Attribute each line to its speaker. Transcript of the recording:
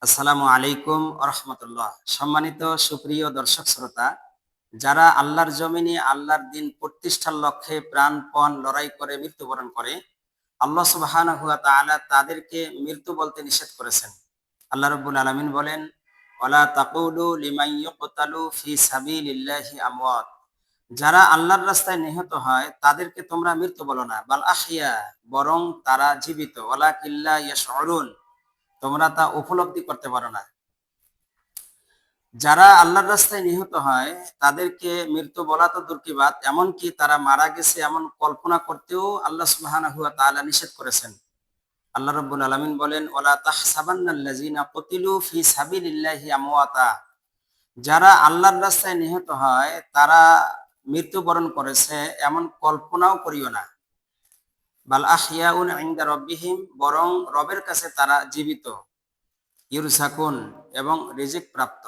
Speaker 1: আসসালামু আলাইকুম রহমতুল্লাহ। সম্মানিত সুপ্রিয় দর্শক শ্রোতা, যারা আল্লাহর জমিনে আল্লাহর দিন প্রতিষ্ঠার লক্ষ্যে প্রাণপণ লড়াই করে মৃত্যুবরণ করে, আল্লাহ সুবহানাহু ওয়া তাআলা তাদেরকে মৃত্যু বলতে নিষেধ করেছেন। আল্লাহ রাব্বুল আলামিন বলেন, ওয়ালা তাকুলু লিমান ইউকতালু ফি সাবিলিল্লাহি আমওয়াত। যারা আল্লাহর রাস্তায় নিহত হয় তাদেরকে তোমরা মৃত্যু বলো না, বাল আহইয়া, বরং তারা জীবিত, ওয়ালাকিন লা ইয়াশউরুন, তোমরা তা উপলব্ধি করতে পারো না। যারা আল্লাহর রাস্তায় নিহত হয় তাদেরকে মৃত্যু বলা তো দূর কি বাত, এমনকি তারা মারা গেছে এমন কল্পনা করতেও আল্লাহ সুবহানাহু ওয়া তাআলা নিষেধ করেছেন। আল্লাহ রাব্বুল আলামিন বলেন, ওয়ালা তাহসাবান্নাল্লাযিনা কুতিলু ফি সাবিলিল্লাহি আমওয়াতা। যারা আল্লাহর রাস্তায় নিহত হয় তারা মৃত্যুবরণ করেছে এমন কল্পনাও করিও না। বাল আহইয়াউন ইনদা রাব্বিহিম, বরং রবের কাছে তারা জীবিত, ইউরজাকুন, এবং রিজিক প্রাপ্ত।